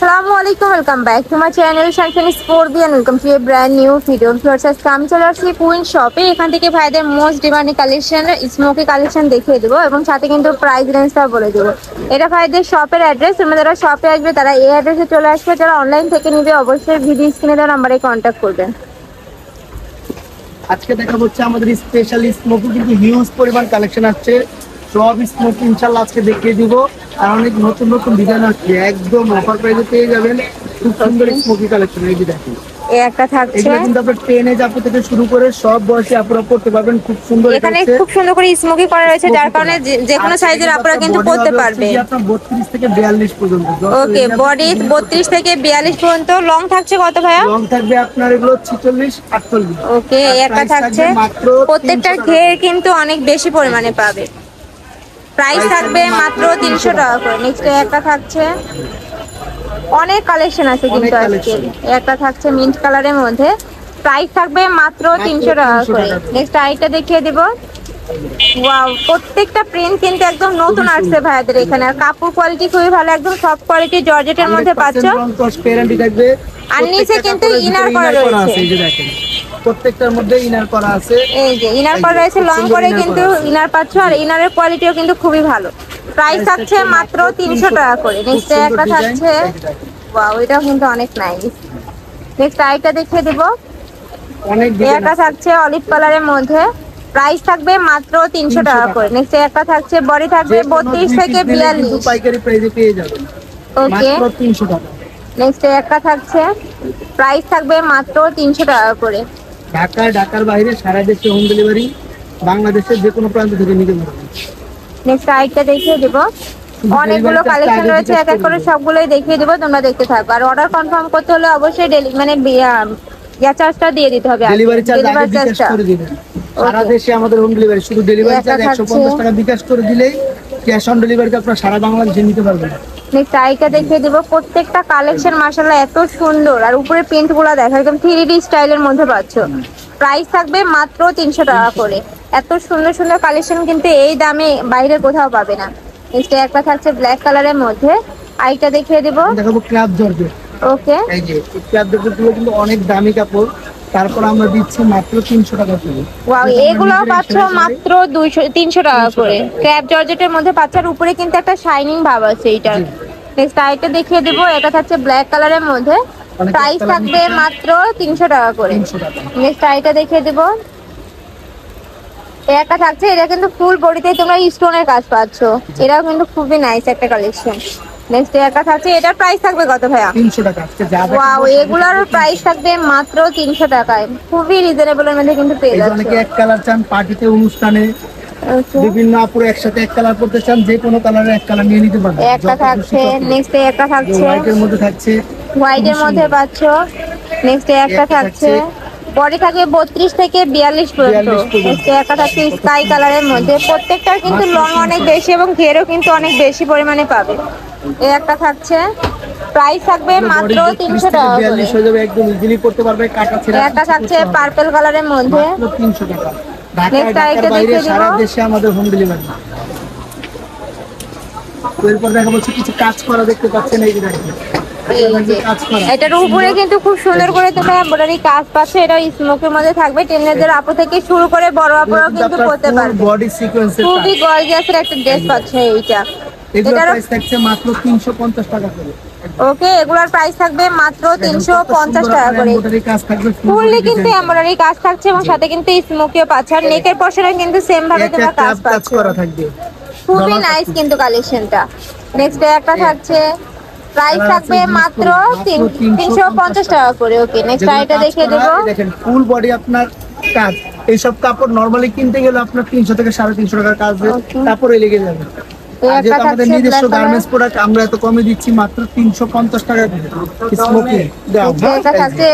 আসসালামু আলাইকুম, welcome back to my channel Shanshani sport B and welcome to a brand new video. Viewers, আমি চলে আসছি কুইন শপে। এখান থেকে ভাইদের most demanding collection smoky collection দেখিয়ে দেবো এবং সাথে কিন্তু প্রাইস রেঞ্জটাও বলে দেবো। এটা ভাইদের শপের অ্যাড্রেস। তোমরা যারা শপে আসবে তারা এই অ্যাড্রেসে চলে আসবে, যারা অনলাইন থেকে নিবে অবশ্যই ভিডিও স্ক্রিনে দেওয়া নাম্বারে কন্ট্যাক্ট করবেন। আজকে দেখা হচ্ছে আমাদের স্পেশাল স্মোকি কিন্তু হিউজ পরিমাণ কালেকশন আছে। সব স্মোকি ইনশাআল্লাহ আজকে দেখিয়ে দিব। আর অনেক নতুন নতুন ডিজাইন আছে, একদম অফার প্রাইসে পেয়ে যাবেন। খুব সুন্দর স্মোকি কালেকশন এই যে দেখেন। এই একটা থাকছে, এগুলো কিন্তু আপনার টেনেজ আপু থেকে শুরু করে সব বয়সী আপুরা পড়তে পারবেন। খুব সুন্দর, এখানে খুব সুন্দর করে স্মোকি করা রয়েছে, যার কারণে যে কোনো সাইজের আপুরা কিন্তু পড়তে পারবে। আপনার 32 থেকে 42 পর্যন্ত। ওকে, বডি 32 থেকে 42 পর্যন্ত। লং থাকছে কত ভাইয়া? লং থাকবে আপনার এগুলো 46 48। ওকে, একটা থাকছে। প্রত্যেকটার ঘের কিন্তু অনেক বেশি পরিমাণে পাবে। প্রাইস থাকবে মাত্র 300 টাকা করে। নেক্সট একটা থাকছে, অনেক কালেকশন আছে কিন্তু আজকে। একটা থাকছে মিন্ট কালারের মধ্যে, প্রাইস থাকবে মাত্র 300 টাকা করে। নেক্সট আইটা দেখিয়ে দেব। ওয়াও, প্রত্যেকটা প্রিন্ট কিন্তু একদম নতুন আসছে ভাইয়াদের এখানে। আর কাপড় কোয়ালিটি খুবই ভালো, একদম সফট কোয়ালিটি জর্জেটের মধ্যে পাচ্ছ। আর নিচে কিন্তু ইনার করা রয়েছে, এই যে দেখেন প্রত্যেকটার মধ্যে ইনার করা আছে। এই যে ইনার করা রয়েছে, লং করে কিন্তু ইনার পাচ্ছ। আর ইনারের কোয়ালিটিও কিন্তু খুবই ভালো। প্রাইস থাকছে মাত্র 300 টাকা করে। নেক্সট একটা থাকছে, ওয়াও, এটাও কিন্তু অনেক নাইস। নেক্সট আইটা দেখিয়ে দেব। একটা থাকছে অলিভ কালারের মধ্যে, প্রাইস থাকবে মাত্র 300 টাকা করে। নেক্সট একটা থাকছে, বডি থাকবে 32 থেকে 42, পাইকারি প্রাইসে পেয়ে যাবেন ওকে মাত্র 300 টাকা। নেক্সট একটা থাকছে, প্রাইস থাকবে মাত্র 300 টাকা করে। ঢাকার বাইরে সারা দেশে হোম ডেলিভারি, বাংলাদেশের যে কোনো প্রান্ত থেকে নিতে পারবেন। নেক্সট আইটা দেখিয়ে দেব। অনেকগুলো কালেকশন রয়েছে, এক এক করে সবগুলোই দেখিয়ে দেবো, তোমরা দেখতে থাকো। আর অর্ডার কনফার্ম করতে হলে অবশ্যই মানে চার্জটা দিয়ে দিতে হবে। ডেলিভারি চার্জটা করে দিবেন। সারা দেশে আমাদের হোম ডেলিভারি, শুধু ডেলিভারি চার্জ 150 টাকা বিকাশ করে দিলেই ক্যাশ অন ডেলিভারিতে আপনারা সারা বাংলাদেশে নিতে পারবেন। নেক্সট আইটা দেখিয়ে দেব। প্রত্যেকটা কালেকশন মাশাআল্লাহ এত সুন্দর, আর উপরে প্রিন্টগুলো দেখো একদম 3D স্টাইলের মধ্যে পাচ্ছ। প্রাইস থাকবে মাত্র 300 টাকা করে। এত সুন্দর সুন্দর কালেকশন কিন্তু এই দামে বাইরে কোথাও পাবে না। নেক্সট একটা থাকছে ব্ল্যাক কালারের মধ্যে, আইটা দেখিয়ে দেব। দেখাবো ক্র্যাপ জর্জেট। ওকে, এই যে ক্র্যাপ জর্জেটগুলো কিন্তু অনেক দামি কাপড়, তারপর আমরা দিচ্ছি মাত্র 300 টাকা করে। ওয়াও, এগুলোও পাচ্ছ মাত্র 300 টাকা করে। ক্র্যাপ জর্জেটের মধ্যে পাচ্ছ, আর উপরে কিন্তু একটা শাইনিং ভাব আছে এইটার। নেক্সট আইটা দেখিয়ে দেব। এটা থাকছে ব্ল্যাক কালারের মধ্যে, প্রাইস থাকবে মাত্র 300 টাকা করে। নেক্সট আইটা দেখিয়ে দেব। একটা থাকছে, এটা কিন্তু ফুল বডিতে তোমরা স্টোনের কাজ পাচ্ছ। এটাও কিন্তু খুবই নাইস একটা কালেকশন। নেক্সট একটা থাকছে, এটার প্রাইস থাকবে কত ভাইয়া? 300 টাকা। আজকে যা ওয়াও, এগুলোর প্রাইস থাকবে মাত্র 300 টাকায়। খুবই রিজনেবলের মধ্যে কিন্তু পেয়ে যাচ্ছে। অনেকে এক কালার চান, পার্টিতে অনুষ্ঠানে বিভিন্ন আপুরে একসাথে এক কালার পড়তে চান, যে কোনো কালারের এক কালার নিয়ে নিতে পারবেন। একটা থাকছে, নেক্সট একটা থাকছে হোয়াইটের মধ্যে থাকছে, হোয়াইটের মধ্যে পাচ্ছ। নেক্সট একটা থাকছে, বডি থাকে 32 থেকে 42 পর্যন্ত। নেক্সট একটা থাকছে স্কাই কালারের মধ্যে, প্রত্যেকটার কিন্তু লং অনেক বেশি এবং ঘেরও কিন্তু অনেক বেশি পরিমাণে পাবে। এই একটা থাকছে, প্রাইস থাকবে মাত্র 300 টাকা করে। 42 হয়ে যাবে, একদম ইজিলি করতে পারবে, কাটা ছেঁড়া। একটা থাকছে পার্পল কালারের মধ্যে, মাত্র 300 টাকা। নেক্সট আইটা বাইরে দেখিয়ে সারা দেব। দেশে আমাদের হোম ডেলিভারি। এরপর দেখা যাচ্ছে কিছু কাজ করা দেখতে পাচ্ছেন, এই যে দেখেন এটার উপরে কিন্তু খুব সুন্দর করে তোমরা এমব্রয়ডারি কাজ পাচ্ছ। এটা স্মোকের মধ্যে থাকবে। টিনেজার আপু থেকে শুরু করে বড় আপুরাও কিন্তু পরতে পারবে। বডি সিকোয়েন্সের খুবই গর্জিয়াস একটা ড্রেস পাচ্ছ এইটা। এটার প্রাইস থাকছে মাত্র 350 টাকা করে। ওকে, এগুলোর প্রাইস থাকবে মাত্র 350 টাকা করে। ফুললি কিন্তু এমব্রয়ডারি কাজ থাকছে এবং সাথে কিন্তু স্মোকিও পাচ্ছ। আর নেকের পশনে কিন্তু সেম ভাবে তোমরা কাজ পাচ্ছ, করা থাকবে। খুবই নাইস কিন্তু কালেকশনটা। নেক্সট একটা থাকছে, প্রাইস থাকবে মাত্র 350 টাকা করে। ওকে, নেক্সট আইটা দেখিয়ে দেব। দেখেন ফুল বডি আপনার কাজ, এইসব কাপড় নরমালি কিনতে গেলে আপনার 300 থেকে 350 টাকার কাজ কাপড়ে লেগে যাবে। যেহেতু আমাদের নিজস্ব গার্মেন্টস প্রোডাক্ট, আমরা এত কমে দিচ্ছি মাত্র 350 টাকা স্মোকি দাও।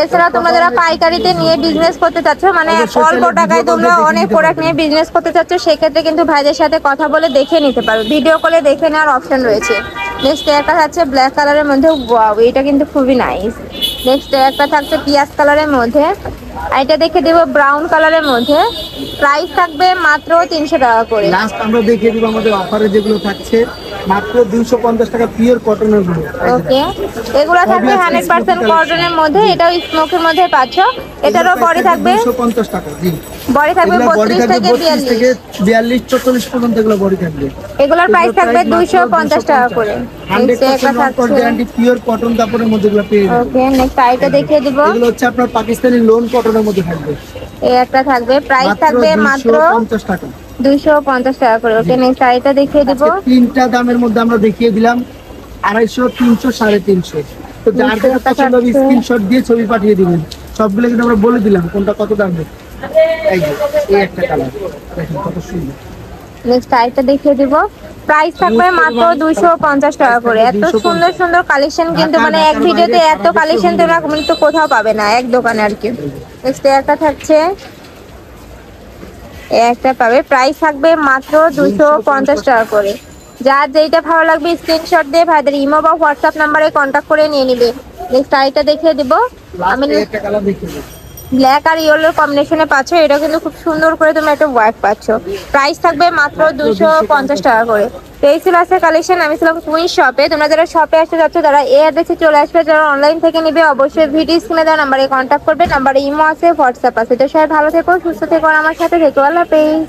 এছাড়া তোমরা যারা পাইকারিতে নিয়ে বিজনেস করতে চাচ্ছ, মানে অল্প টাকায় তোমরা অনেক প্রোডাক্ট নিয়ে বিজনেস করতে চাচ্ছ, সেক্ষেত্রে কিন্তু ভাইদের সাথে কথা বলে দেখে নিতে পারো। ভিডিও কলে দেখে নেওয়ার অপশন রয়েছে। নেক্সট একটা থাকছে ব্ল্যাক কালারের মধ্যে, ওয়াও, এটা কিন্তু খুবই নাইস। নেক্সট একটা থাকছে পিয়াজ কালারের মধ্যে, এটা দেখে দেব ব্রাউন কালারের মধ্যে। প্রাইস থাকবে মাত্র 300 টাকা করে। লাস্ট আমরা দেখিয়ে দেব আমাদের অফারে যেগুলো থাকছে। মাত্র 250 টাকা পিওর কটনের গুলো। ওকে, এগুলো থাকবে 100% কটনের মধ্যে, এটাও স্মোকের মধ্যে পাচ্ছ। এটারও বডি থাকবে 250 টাকা। জি, বডি থাকবে এগুলো বডি 32 থাকবে থেকে 32 থেকে 42 44 পর্যন্ত এগুলো বডি থাকবে। এগুলোর প্রাইস থাকবে 250 টাকা করে। নেক্সট একটা 100% নন থাকছে, গ্যারান্টি পিওর কটন কাপড়ের মধ্যে এগুলো পেয়ে যাবেন। ওকে নেক্সট আইটা দেখিয়ে দিব। এগুলো হচ্ছে আপনার পাকিস্তানি লোন কটনের মধ্যে থাকবে। এই একটা থাকবে, প্রাইস থাকবে মাত্র 250 টাকা। 250 টাকা করে। ওকে নেক্সট আইটা দেখিয়ে দিব। আজকে তিনটা দামের মধ্যে আমরা দেখিয়ে দিলাম 250, 300, 350। তো যার যেটা পছন্দ হবে স্ক্রিনশট দিয়ে ছবি পাঠিয়ে দিবেন। সবগুলো কিন্তু আমরা বলে দিলাম কোনটা কত দাম। এই যে এই একটা কালার দেখেন কত সুন্দর। নেক্সট আইটা দেখিয়ে দিব। প্রাইস থাকবে মাত্র 250 টাকা করে। এত সুন্দর সুন্দর কালেকশন কিন্তু মানে এক ভিডিওতে এত কালেকশন তোমরা কিন্তু কোথাও পাবে না, এক দোকানে আর কি। নেক্সট একটা থাকছে, একটা পাবে, প্রাইস থাকবে মাত্র 250 টাকা করে। যার যেটা ভালো লাগবে স্ক্রিনশট দিয়ে ভাইদের ইমো বা হোয়াটসঅ্যাপ নাম্বারে কন্ট্যাক্ট করে নিয়ে নিবে। নেক্সট আইটা দেখিয়ে দিব। আমি লাস্টে একটা কালার দেখিয়ে দিই। ব্ল্যাক আর ইয়েলোর কম্বিনেশনে পাচ্ছ, এটা কিন্তু খুব সুন্দর করে তুমি একটা ওয়ার্ক পাচ্ছ। প্রাইস থাকবে মাত্র 250 টাকা করে। তো এই ছিল আজকের কালেকশন। আমি ছিলাম কুইন শপে। তোমরা যারা শপে আসতে যাচ্ছ তারা এই অ্যাড্রেসে চলে আসবে, যারা অনলাইন থেকে নিবে অবশ্যই ভিডিও স্ক্রিনে দেওয়া নাম্বারে কন্ট্যাক্ট করবে। নাম্বারে ইমো আছে, হোয়াটসঅ্যাপ আছে। তো সবাই ভালো থেকো, সুস্থ থেকো, আর আমার সাথে থেকো। আল্লাহ হাফেজ।